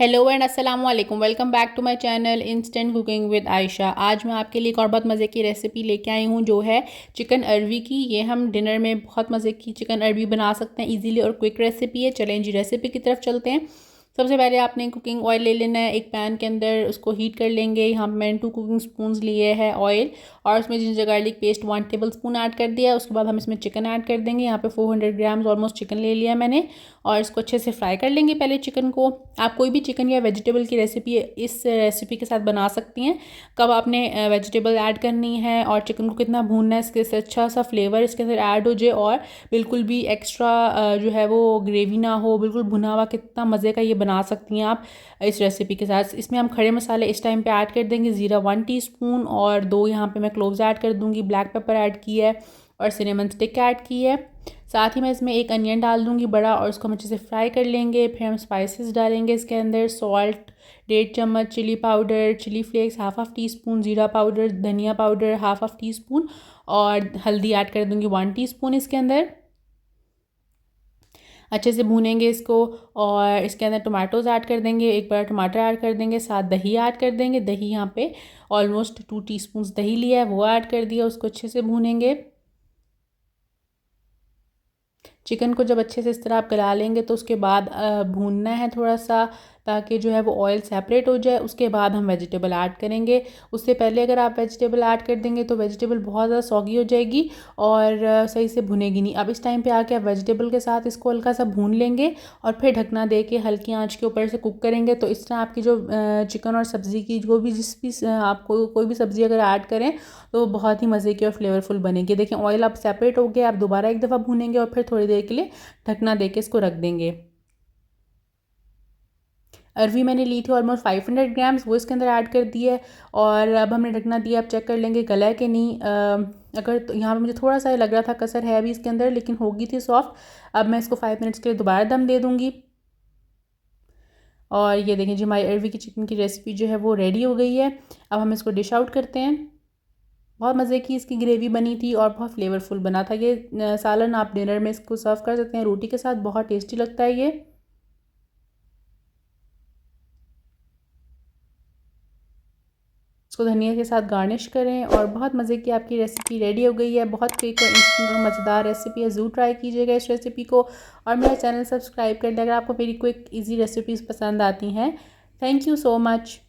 Hello and अस्सलाम वालेकुम। Welcome back to my channel instant cooking with Ayesha. आज मैं आपके लिए एक और बहुत मज़े की रेसिपी लेके आई हूँ जो है चिकन अरवी की। ये हम डिनर में बहुत मज़े की चिकन अरवी बना सकते हैं इजीली और क्विक रेसिपी है। चलें जी रेसिपी की तरफ चलते हैं। सबसे पहले आपने कुकिंग ऑयल ले लेना है। एक पैन के अंदर उसको हीट कर लेंगे। यहाँ मैंने 2 कुकिंग स्पून लिए है ऑयल और उसमें ginger garlic paste 1 table spoon add कर दिया। उसके बाद हम इसमें चिकन ऐड कर देंगे। यहाँ पे 400 ग्राम्स ऑलमोस्ट चिकन ले लिया मैंने और इसको अच्छे से फ्राई कर लेंगे पहले चिकन को। आप कोई भी चिकन या वेजिटेबल की रेसिपी इस रेसिपी के साथ बना सकती हैं। कब आपने वेजिटेबल ऐड करनी है और चिकन को कितना भूनना है, इसके से अच्छा सा फ्लेवर इसके अंदर ऐड हो जाए और बिल्कुल भी एक्स्ट्रा जो है वो ग्रेवी ना हो, बिल्कुल भुना हुआ, कितना मज़े का ये बना सकती हैं आप इस रेसिपी के साथ। इसमें हम खड़े मसाले इस टाइम पे ऐड कर देंगे। ज़ीरा 1 टीस्पून और 2 यहाँ पे मैं क्लोव्स ऐड कर दूँगी। ब्लैक पेपर ऐड की है और सिनेमन स्टिक ऐड की है। साथ ही मैं इसमें एक अनियन डाल दूँगी बड़ा और उसको हम अच्छे से फ्राई कर लेंगे। फिर हम स्पाइसेस डालेंगे इसके अंदर। सॉल्ट 1.5 चम्मच, chilli powder, chilli flakes half teaspoon, ज़ीरा पाउडर, धनिया पाउडर हाफ टी स्पून और हल्दी ऐड कर दूँगी 1 टीस्पून इसके अंदर। अच्छे से भूनेंगे इसको और इसके अंदर टमाटोज़ ऐड कर देंगे। एक बड़ा टमाटर ऐड कर देंगे, साथ दही ऐड कर देंगे। दही यहाँ पे ऑलमोस्ट 2 टीस्पून दही लिया है, वो ऐड कर दिया। उसको अच्छे से भूनेंगे। चिकन को जब अच्छे से इस तरह आप गला लेंगे तो उसके बाद भूनना है थोड़ा सा, ताकि जो है वो ऑयल सेपरेट हो जाए। उसके बाद हम वेजिटेबल ऐड करेंगे। उससे पहले अगर आप वेजिटेबल ऐड कर देंगे तो वेजिटेबल बहुत ज़्यादा सॉगी हो जाएगी और सही से भुनेगी नहीं। अब इस टाइम पे आके आप वेजिटेबल के साथ इसको हल्का सा भून लेंगे और फिर ढकना दे के हल्की आंच के ऊपर से कुक करेंगे। तो इस तरह आपकी जो चिकन और सब्ज़ी की जो भी जिस भी आपको कोई भी सब्ज़ी अगर ऐड करें तो बहुत ही मज़े की और फ्लेवरफुल बनेगी। देखें ऑयल अब सेपरेट हो गया। आप दोबारा एक दफ़ा भूनेंगे और फिर थोड़ी देर के लिए ढकना दे के इसको रख देंगे। अरवी मैंने ली थी ऑलमोस्ट 500 ग्राम्स, वो इसके अंदर ऐड कर दी है और अब हमने ढकना दिया। अब चेक कर लेंगे गला है कि नहीं। अगर तो यहाँ पे मुझे थोड़ा सा लग रहा था कसर है अभी इसके अंदर, लेकिन होगी थी सॉफ्ट। अब मैं इसको 5 मिनट्स के लिए दोबारा दम दे दूँगी। और ये देखें जी हमारी अरवी की चिकन की रेसिपी जो है वो रेडी हो गई है। अब हम इसको डिश आउट करते हैं। बहुत मज़े की इसकी ग्रेवी बनी थी और बहुत फ्लेवरफुल बना था ये सालन। आप डिनर में इसको सर्व कर सकते हैं रोटी के साथ, बहुत टेस्टी लगता है ये। इसको धनिया के साथ गार्निश करें और बहुत मज़े की आपकी रेसिपी रेडी हो गई है। बहुत क्विक और इंस्टेंट और मज़ेदार रेसिपी है। ज़रूर ट्राई कीजिएगा इस रेसिपी को और मेरा चैनल सब्सक्राइब कर लें अगर आपको मेरी क्विक इजी रेसिपीज़ पसंद आती हैं। Thank you so much.